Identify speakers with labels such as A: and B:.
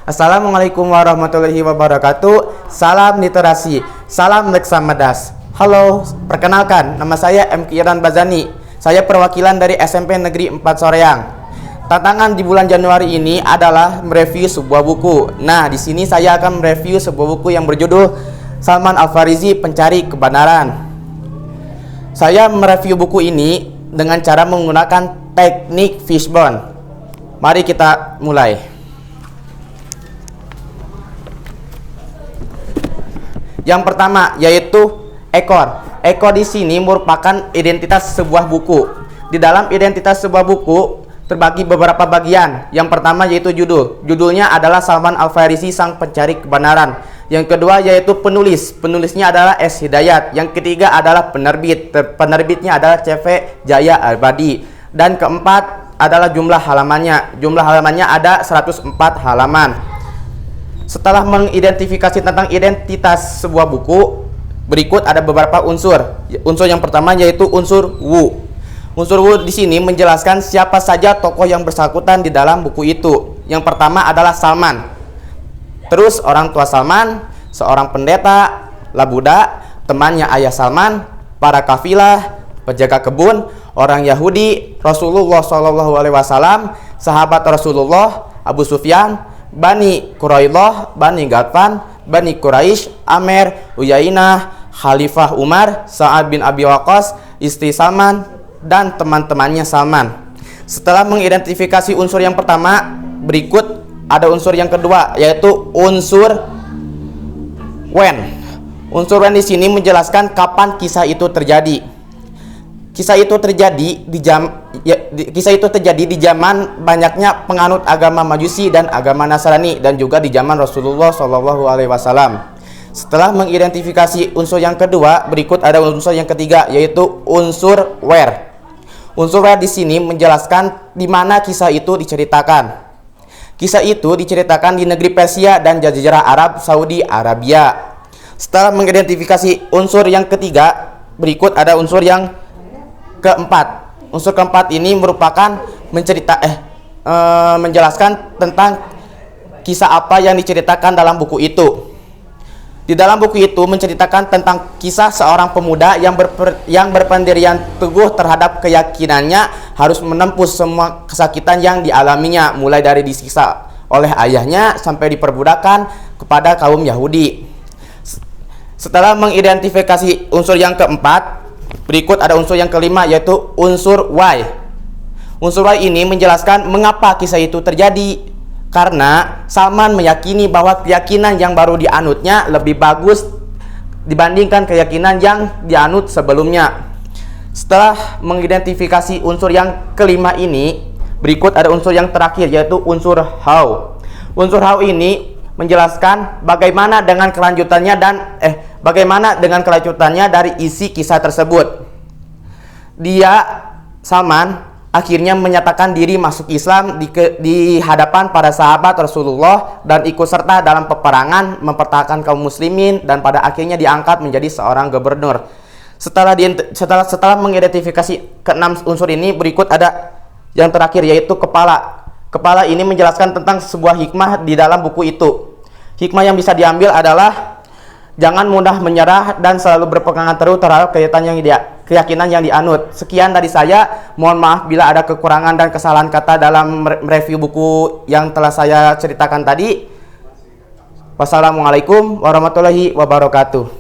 A: Assalamualaikum warahmatullahi wabarakatuh. Salam literasi, salam leksamadas. Halo, perkenalkan, nama saya M. Kiran Bazani. Saya perwakilan dari SMP Negeri 4 Soreang. Tantangan di bulan Januari ini adalah mereview sebuah buku. Nah, di sini saya akan mereview sebuah buku yang berjudul Salman Al-Farisi Pencari Kebenaran. Saya mereview buku ini dengan cara menggunakan teknik fishbone. Mari kita mulai. Yang pertama yaitu ekor. Ekor di sini merupakan identitas sebuah buku. Di dalam identitas sebuah buku terbagi beberapa bagian. Yang pertama yaitu judul. Judulnya adalah Salman Al-Farisi Sang Pencari Kebenaran. Yang kedua yaitu penulis. Penulisnya adalah S. Hidayat. Yang ketiga adalah penerbit. Penerbitnya adalah CV Jaya Albadi. Dan keempat adalah jumlah halamannya. Jumlah halamannya ada 104 halaman. Setelah mengidentifikasi tentang identitas sebuah buku, berikut ada beberapa unsur. Unsur yang pertama yaitu unsur Wu. Unsur Wu di sini menjelaskan siapa saja tokoh yang bersangkutan di dalam buku itu. Yang pertama adalah Salman. Terus orang tua Salman, seorang pendeta, labuda, temannya ayah Salman, para kafilah, penjaga kebun, orang Yahudi, Rasulullah SAW, sahabat Rasulullah, Abu Sufyan, Bani Quraidah, Bani Ghatfan, Bani Quraisy, Amer, Uyainah, Khalifah Umar, Sa'ad bin Abi Waqqas, istri Salman, dan teman-temannya Salman. Setelah mengidentifikasi unsur yang pertama, berikut ada unsur yang kedua yaitu unsur when. Unsur when di sini menjelaskan kapan kisah itu terjadi. Kisah itu terjadi di zaman banyaknya penganut agama Majusi dan agama Nasrani, dan juga di zaman Rasulullah SAW. Setelah mengidentifikasi unsur yang kedua, berikut ada unsur yang ketiga yaitu unsur where. Unsur where di sini menjelaskan di mana kisah itu diceritakan. Kisah itu diceritakan di negeri Persia dan Jazirah Arab, Saudi Arabia. Setelah mengidentifikasi unsur yang ketiga, berikut ada unsur yang keempat. Unsur keempat ini merupakan menjelaskan tentang kisah apa yang diceritakan dalam buku itu. Di dalam buku itu menceritakan tentang kisah seorang pemuda yang berpendirian teguh terhadap keyakinannya harus menempuh semua kesakitan yang dialaminya, mulai dari disiksa oleh ayahnya sampai diperbudakan kepada kaum Yahudi. Setelah mengidentifikasi unsur yang keempat, berikut ada unsur yang kelima yaitu unsur why. Unsur why ini menjelaskan mengapa kisah itu terjadi. Karena Salman meyakini bahwa keyakinan yang baru dianutnya lebih bagus dibandingkan keyakinan yang dianut sebelumnya. Setelah mengidentifikasi unsur yang kelima ini, berikut ada unsur yang terakhir yaitu unsur how. Unsur how ini menjelaskan bagaimana dengan kelanjutannya dari isi kisah tersebut. Salman akhirnya menyatakan diri masuk Islam di hadapan para sahabat Rasulullah dan ikut serta dalam peperangan mempertahankan kaum muslimin, dan pada akhirnya diangkat menjadi seorang gubernur. Setelah mengidentifikasi keenam unsur ini, berikut ada yang terakhir yaitu kepala. Kepala ini menjelaskan tentang sebuah hikmah di dalam buku itu. Hikmah yang bisa diambil adalah jangan mudah menyerah dan selalu berpegangan teguh terhadap keyakinan yang dianut. Sekian dari saya. Mohon maaf bila ada kekurangan dan kesalahan kata dalam review buku yang telah saya ceritakan tadi. Wassalamualaikum warahmatullahi wabarakatuh.